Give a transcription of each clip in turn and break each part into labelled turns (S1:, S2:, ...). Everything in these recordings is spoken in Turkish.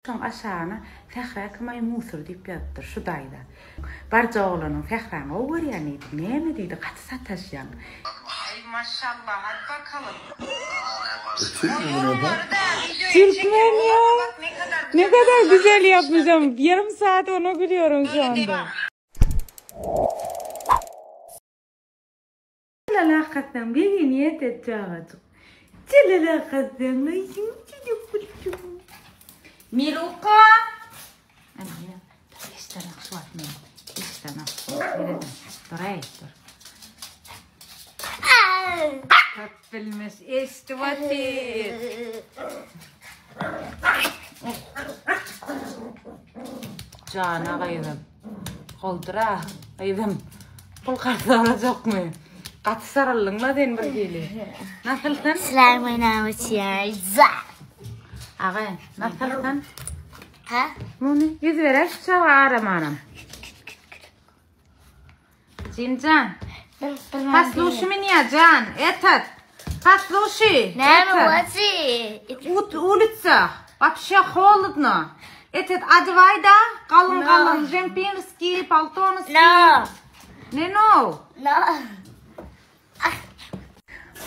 S1: Son aşağına Fehra kımay musur deyip yaptır şu dayda. Barca oğlanın Fehra'nı o var ya neydi, neyme deydi, katı sataşyan. Ay maşallah, hadi bakalım.
S2: Türkmen ya. Ne kadar güzel yapmışım. Yarım saat ona gülüyorum şu anda.
S1: Alakattan bir niyet edeceğiz. Alakattan la Miluka. Ana, işte nakşuat mı? İşte nakşuat. Verelim. Dur. Tatbilmiş. İşte vakti. Cana kaydım. Koldıra kaydım. Kol kartı alacak mı? Katı sarıldın la den bir geli. Nasılsın?
S3: Bismillahirrahmanirrahim.
S1: Ağa, nasılsın?
S3: Ha?
S1: Bunu yüz verer şu aramanım. Can. Послушай меня, Can. Этот. Послушай. Улица. Вообще холодно. Этот одевай, да? Kalın. Жемпинский, полтонский.
S3: No.
S1: No.
S3: No.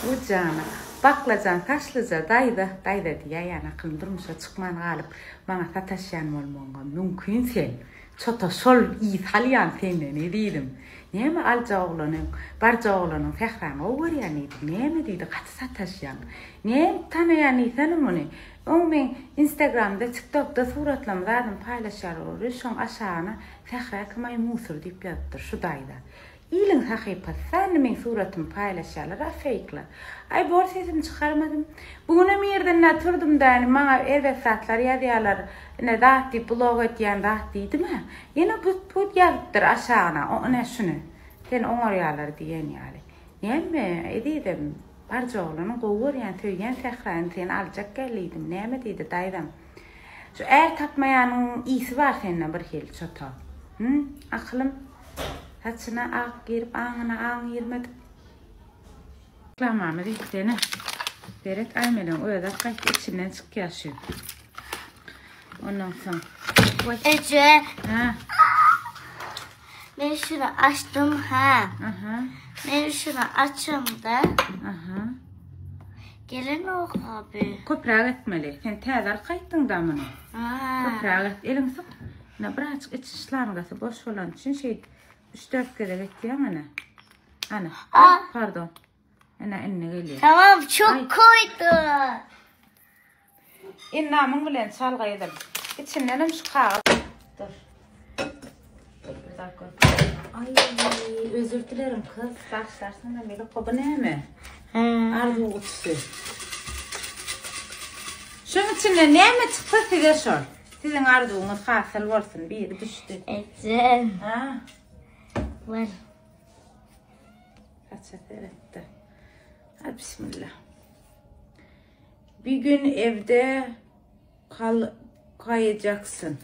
S1: Bu Can'a. Baklacan, taşlıca, dayda diye yani kıldırmışa çıkman kalıp bana tataşyan olmanğa mümkün sen. Çota sol İtalyan senden ediydim. Neyme alca oğlanın, barca oğlanın Fehra'nı o var ya neydi, neyme deydi, katı sataşyan. Neyme tanıyan insanım onu. Onu ben Instagram'da, TikTok'da suratlarımı paylaşar olur. Son aşağına Fehra kımay musur deyip yaptır şu dayda. İyilin hakipası, sen de suratımı paylaşarlar, fake'lar. Ay bor sesimi çıkarmadım. Bugün bir yerden naturdum da yani bana erbesatlar yazıyorlar. Ne dağıttı, blog etiyen dağıttıydı mı? Yine bu yazıptır aşağına, o ne şunu. Sen onuruyorlar diyen yani. Neyme, ediydim. Barca oğlanın kovur yani töygen Fehra'nı seni alacak geliydim. Neyme deydi daydım. Şu eğer tapmayanın iyisi var seninle bir hel çota. Aklım. Saçına ağ girip ağına ağ girmedim. Klamamı renklerini vererek aymadan o da kayıt içinden çık yaşıyor. Ondan sonra.
S3: Ece.
S1: Ha.
S3: Ben şunu açtım ha.
S1: Aha.
S3: Ben şunu açım da.
S1: Aha.
S3: Gelin o abi.
S1: Köprüğe gitmeli. Sen tezar kayıttın da bunu. Köprüğe git. Elin sık. Ne birazcık iç işlerini gası boş olan için şey 3-4 kere bekliyorum ana. Ana. Pardon. Ana inne geliyor.
S3: Tamam çok koydu.
S1: İnnamın bilen salgaydım. İçinden şu kağıt. Dur. Bir dakika. Ay özür dilerim kız. Başlarsın da böyle kobu ne mi? Arzu uçtu. Şunun içinde ne mi çıktı size sor. Sizin arzuğunuz hasıl olsun. Bir düştü.
S3: Ece.
S1: Ha.
S3: Var.
S1: Kaçak etti. Hadi bismillah. Bir gün evde kayacaksın.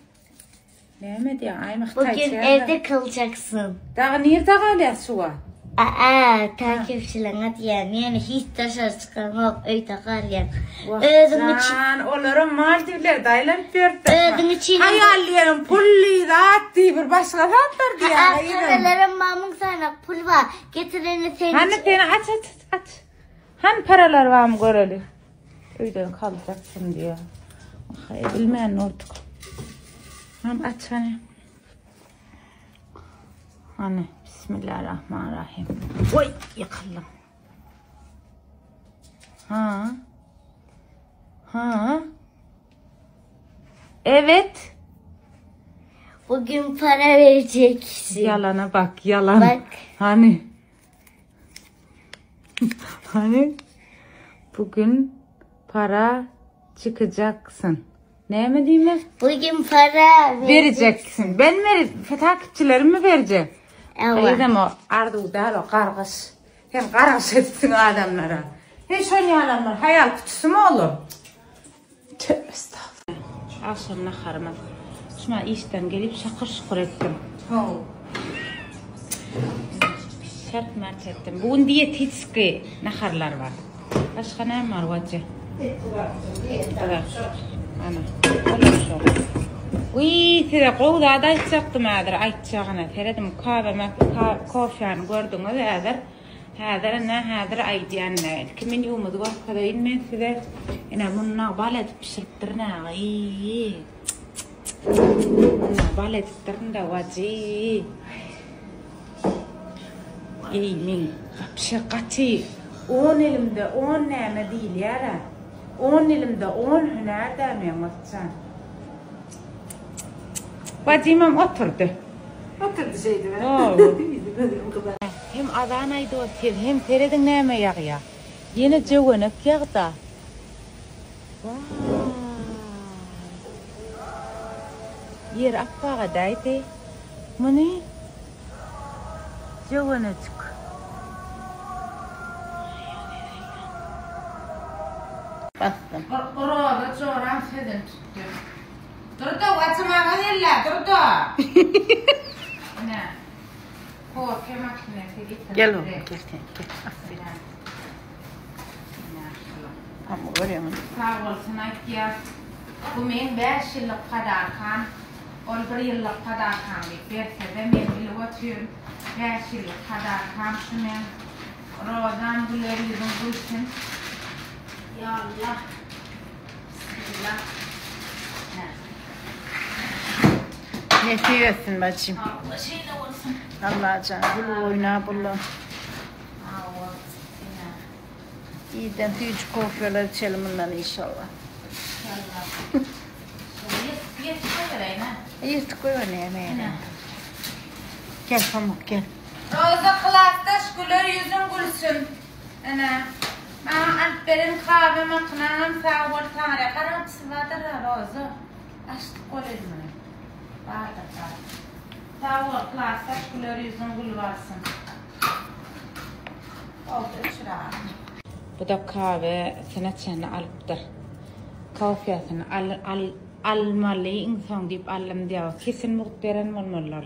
S1: Ne mi diyor?
S3: Bugün evde kalacaksın.
S1: Daha nerede kalıyorsun var?
S3: Takipçilerine diyen yani hiç dışarı çıkarmak öyle kalıyor.
S1: Can olurum Maldivler dayılar pörtte.
S3: Ödüm için.
S1: Hayallerim pulli rahat değil bir başka tatlar diye.
S3: Paralarım mamın sana pul var. Getirini seni.
S1: Hani seni aç. Hani paralar var mı görelim? Öyle kalacaksın diyor. Bilmeyen olduk. Hem aç hani. Hani bismillahirrahmanirrahim. Oy yıkıldım. Ha. Evet.
S3: Bugün para vereceksin.
S1: Yalana bak yalan.
S3: Bak.
S1: Hani bugün para çıkacaksın. Ne mi diyeyim mi?
S3: Bugün para
S1: Vereceksin. Ben takipçilerimi vereceğim.
S3: Evet.
S1: Aydım o ardu da o kargış. Hem kargış etsin adamlara. Hiç oynayalımlar. Hayal kutusu mu olur? Tövbe estağfurullah. Akşam naharıma. Şuna işten gelip şakır ettim. Şart mert ettim. Bugün diyet hiçki naharlar var. Başka ne var vacı?
S2: Ana. Oluşur. Uy, size qoğda da aytsaktım ädir aytjagana. Teredim kofyany gördüňiz ädir. Häzir aýdýanna. Kimin ýumudy gorkadyň men size ene munna bal edip pişiripdirna. Bal edipdirnda waji. Men pişirgaty 10 elimde 10 näme diýil ýa-da. 10 elimde 10 hüner de men atsan. Vacimam oturdu.
S1: Oturdu şeydi ben.
S2: Hem adan aydı o hem teredin näme ýagýa. Yine jöwenek ýagda. Yer appaga daýdy. Muni jöwenek. Bastım.
S1: Orada çoğuran sedin tuttu. Durdu, açmağa yerler, durdu. Ne? Korku makinesi getirdi.
S2: Gel oğlum, gel. Ama görüyor musun?
S1: Sağ olsun Akyaz. Bu men 5 yıllık kadar kan, ol 1 yıllık kadar kan berse de men bilip oturum. 5 yıllık kadar kan şu men. Rozan güler yüzün gülsün. Ya Allah. Bismillah.
S2: Ne seviyorsun bacım?
S1: Allah şeyle olsun.
S2: Allah canım, gül oyna bulla. İyiden tüyücü kofyalar içelim bundan inşallah. Yırtık koy onu yemeğine. Gel pamuk gel.
S1: Roza klasta şükürler yüzün gülsün. Ana. Bana Alper'in kahve makinanın sağ ortağına karamsı vardır Roza. Açtık kolizmi. Vardır. Sağ klasta şükürler yüzün gül varsın. Oldu şuraya.
S2: Bu da kahve sanatçını alıptır. Kofyasını almalı insan deyip alım diyor. Kesin muhteren olmalılar.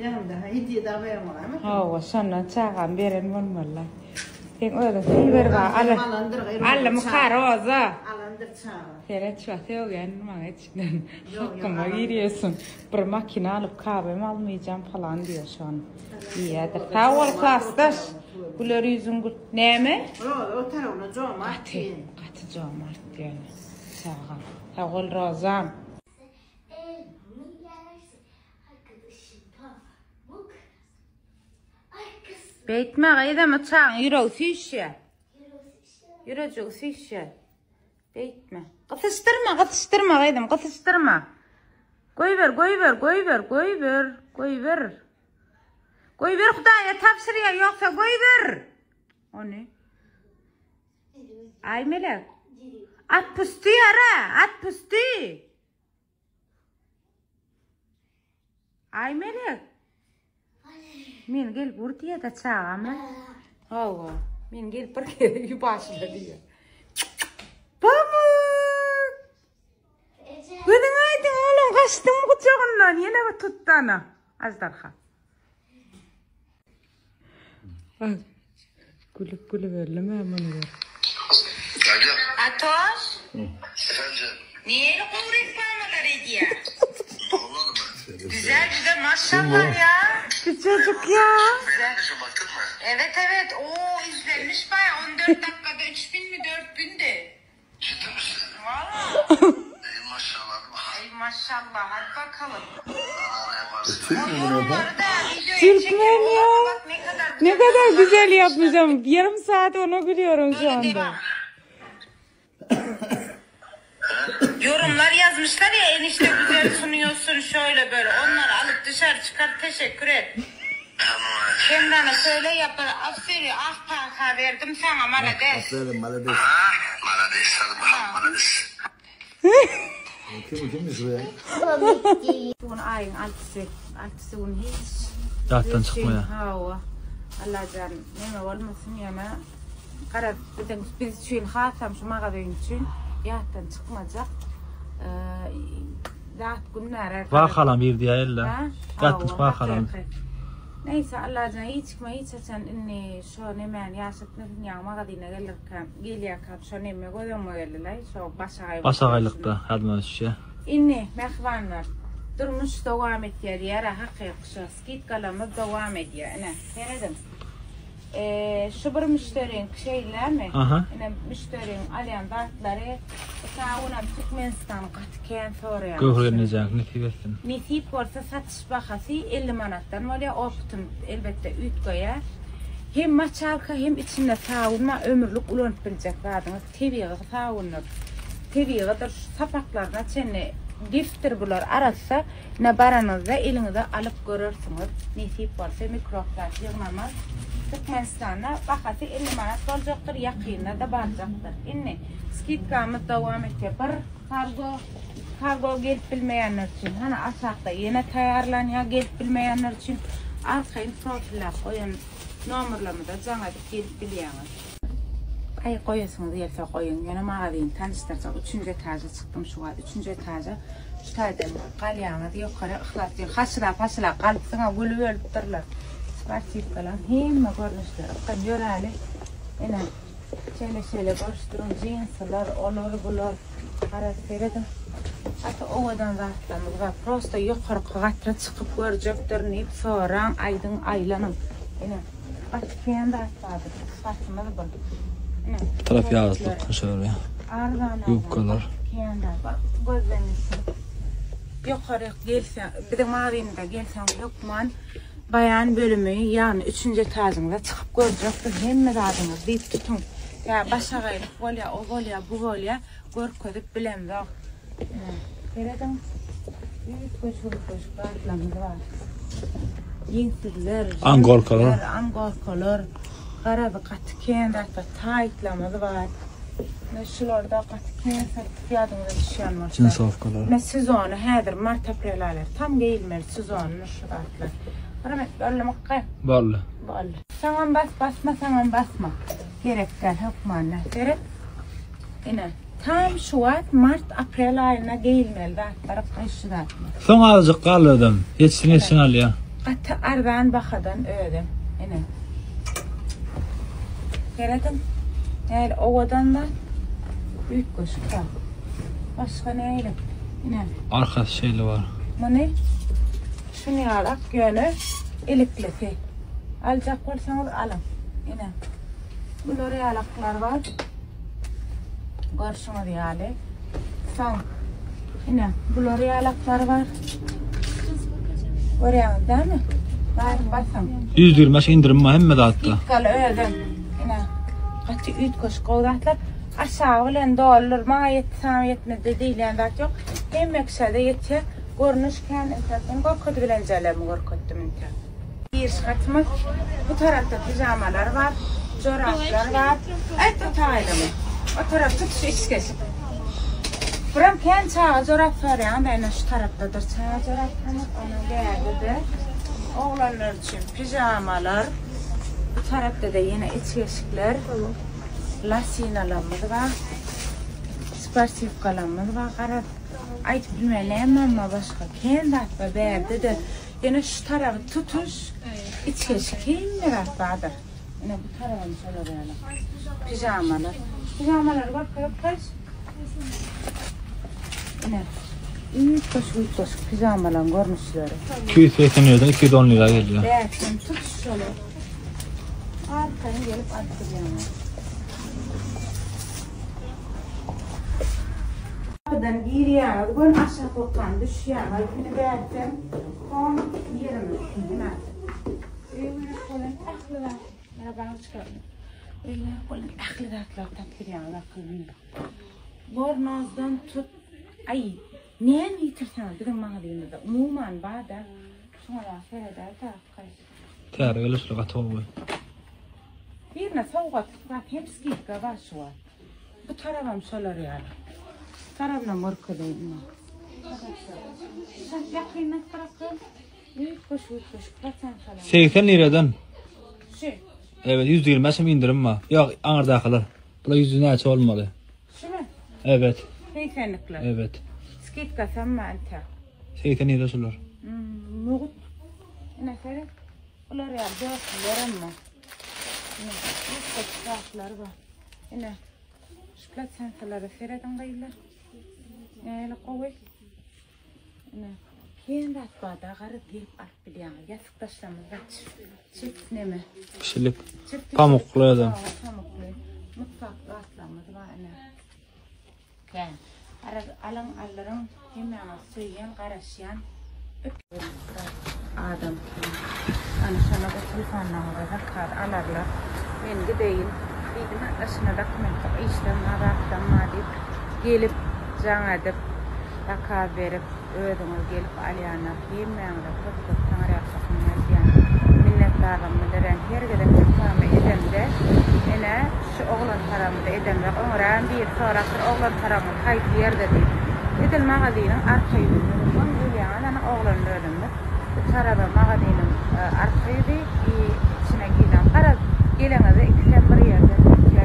S4: Yanımda hediye de vermem ama.
S2: Hava sonra çağın veren olmalılar. Sen öyle sever var. Alım karoza.
S4: Alandır çağı.
S2: Seret şu sevgen bana içinden. Hakkıma giriyorsun. Bir makine alıp kahvemi almayacağım falan diyor şu an. İyidir. Sağ ol klasdaş. Güler yüzün gül. Ne mi?
S4: O tarafına cömert.
S2: Katı cömert diyor. Sağ ol Rozan. Beytme gayda mı çağın? Yürü sişe. Yürü sişe. Beytme. Katıştırma gaydım. Katıştırma. Koy ver. Koy ver Xudaya tapşırıya yoksa koy ver. O ne? Ay melek. At pusti ara. At pusti. Ay melek. Men gel buraya da çağırma. Hava. Men gel buraya başla diyor. Pamuk. Gidin aydın oğlum kaçtım kucağından. Yine mi tuttu ana? Azdarha. Gülüp verelim hemen ver.
S1: Atoş.
S5: Efendim?
S1: Niye öyle kuvret parmalar ediyor?
S5: Olmalı mı?
S1: Güzel maşallah ya.
S2: Bir çocuk ya.
S5: Beğendin baktın mı?
S1: Evet. Oo izlenmiş baya 14 dakikada 3000 mi 4000 de.
S5: Ciddi misin?
S1: Valla.
S5: Ey maşallah.
S1: Ay maşallah hadi bakalım.
S5: Allah ne yaparsın?
S1: Yorumları da videoya
S2: Türkmen
S1: çekelim.
S2: ya.
S1: Bak
S2: Ne kadar güzel yapmışım. Yarım saat ona gülüyorum şu anda.
S1: Yorumlar yazmışlar ya enişte güzel sunuyorsun şöyle böyle. Onları alıp dışarı çıkar teşekkür et.
S5: Tamam.
S1: Kendine söyle yapar. Aferin kanka verdim sana malades.
S6: Aferin malades.
S5: Malades. Hadi bakalım malades.
S6: Kimmiş bu ya?
S2: Bunun ayın altısı bunun hiç.
S6: Dağıttan çıkmaya.
S2: Hava. Allah canım. Neme olmasın yana. Karar biz için hatam şu mağazayın için. Yahtan çıkmayacak. Dağıt günler.
S6: Bakalım bir diye elle. Dağıtmış bakalım.
S2: Neyse Allah'ına hiç açan inni şu nemen yaşıtnın yağma kadine gelirken geliyakam şu neme koyduğum gelirler şu
S6: Başağaylıkta hadmözüşe.
S2: İnni mehvanlar durmuş devam ediyor yara hakkı skit kalamı devam ediyor ana denedim. Şu bir müşterinin şeyler mi? Yine müşterinin alayan dartları sağunan Türkmenistan katken soruyor.
S6: Göğrenecek netibesin.
S2: Netip olsa satış bakası 50 manattan oraya optum elbette ütkoya. Hem maçalka hem içinde sağunma ömürlük ulanıp bilecek adınız. Tebiği sağunur. Tebiği kadar sapaklarına çenne diftir bular arasa ne baranızda elinize alıp görürsünüz. Netip olsa mikroplar yığmamaz. Türkmenistan'a bakası 50 manat olacaktır, yakınına da baracaktır. İnni skitkamız devam ediyor. Bir kargo gelip bilmeyenler için, hani aşağıda yine tayarlanıyor gelip bilmeyenler için arkayın profiller koyun, numaralarını da cana gelip biliyorsunuz. Ay koyuyorsunuz yerse koyun, yine mağazayın tanıştıracak. 3. etaja çıktım şu an, 3. etaja. Şu tarzda kalyanı yukarı ıhlatıyor. Haşıla kalıpsına gülü öldürürler. Sparsif kalan hem görünüşler. Bakın yöreli. Yine şöyle gösterun cinsler, olur bular. Karar veredim. Hatta ovadan rahatlamız var. Prosta yukarı kağıtra çıkıp görecektir. Neyip soğuran aydın aylanın. Yine katkeyen de atladı. Sıfatımız bu.
S6: Bu taraf yağızlık şöyle. Yufkalar.
S2: Katkeyen de bak gözlenirsin. Yukarı gelsen, bir de mağarında gelsen yokman. Bayan bölümü yani 3. etajında çıkıp görecektir. Hem adınız deyip tutun. Ya başağaylık volya, o volya, bu volya görködüp bilem de. Geredin. Büyük koşuk atlamız var. Yinsizler, angorkalar. Karadı katken da taytlamız var. Şularda katken fiyatında düşen var.
S6: Cins afkalar.
S2: Ne sezonu hedir Mart April aylar. Tam gelmeli sezonu şu atlar. Rahmet böyle makka.
S6: Vallahi.
S2: Vallahi. Saman basma. Gerek gel hukmanla. Gerek. Yine tam şu an Mart April ayına gelmeli. Taraf kışıda.
S6: Son azıcık kaldım. Yetsin al ya.
S2: Hatta ardan bakadan ödüm. Yine. Geredim. Eğer ovadan da büyük koşukta. Başka neyle? Yine.
S6: Arka şeyli var.
S2: Bu ne? Şunu alak yönü iliklisi. Alacak olsanız alın. Yine. Bunları alaklar var. Görüşünü diyali. Son. Yine. Bunları alaklar var. Oraya değil mi? Basın.
S6: 125 indirim Muhammed hatta.
S2: İtkal öldüm. Yine. Kaçı üt koş kovdatlar. Aşağı olan dolar. Bana yetmedi değil. Yani yok. Hem yükselde yetiyor. Görünüşken enterden korkudu bilencelerimi korkuttum enter. Bir şartımız bu tarafta pijamalar var, çoraplar var. Evet o taylımı. O tarafta şu içkeşik. Buram kendi çağı çorap var ya, ben şu taraftadır çağı çoraplarımız. Onun değerli de oğlanlar için pijamalar. Bu tarafta da yine içkeşikler. Lasinalarımız var. Sparsif kalanımız var. Karar. Ayt bilmem ama başka kendi atma verdi de yine şu tarafı tutuş içkeşi kendi atmadır. Yine bu tarafını şöyle verelim. Pijamalar var kaç? Yine 3 koş pijamaların görünüşleri.
S6: 280 liradan 210 lira geliyor.
S2: Evet tutuş şöyle. Arkaya gelip attıracağım. Kapıdan giriyor, gün aşağı tokan düşüyor. Bunu verdim, son yerimiz. Öyle kolun aklılar. Merhaba, hoş geldin. Öyle kolun aklılar tatlıyan akıllı. Bornozdan tut, ay, ne yitirsen dedim mağdiyimizde. Umuman bağda, sonra seyreder de kayısı.
S6: Teyar öyle şöyle katı oluyor.
S2: Birine soğuk tutmak hepsi git var şu an. Bu tarafım şöyle yani. Tarafına mırkıdayım. Sen yakınına bırakın. Büyük koş. Kaçan falan.
S6: 80 liradan.
S2: Şu.
S6: Evet 125 indirim var. Yok ağırda kalır. Bu da 100 lira olmalı.
S2: Şu mu?
S6: Evet.
S2: 80'likler.
S6: Evet.
S2: Skit kasam mı anta?
S6: 80 lira olur.
S2: Muğut. Ne söyle? Bular ya dörtler ama. Ne? Bu kitaplar var. Ne? Şüklet sansaları seyredin gaylar. Ne koy? Ne? Kendi atbada garı deyip alıp biliyorlar. Yatık taşlamız var. Çift ne mi?
S6: Kişilik. Pamuklu adam.
S2: Pamuklu. Mutfakta atlamız var. Ne? Gel. Alan alların hemen söyleyen, karışayan adam ki. Hani sana da telefonla bakar alarlar. Ben gideyim. Dedim aslında dokumenti işlem araptan madip gelip can edip dakar verip ödümü gelip alyana hemen de çok tanrı yapsın diyen minnettarım diren her gelen tamam edemde ene şu oğlan tarafında edemde onran bir sonraki oğlan tarafında hayt yerde değil. Edil mağazinin arka yüzünden yani oğlan ödümde tarafa mağazinin arka yüzü içine giren karar gelene de ikisi bir yerde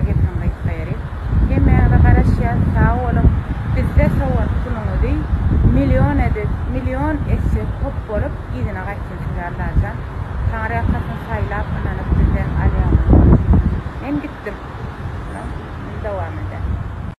S2: gitmeye gayri. Hemen de karışan sağ olun bizde savun bunun değil milyon esi top olup gidine kaçın sizlerlerden. Tanrı yakasın sayı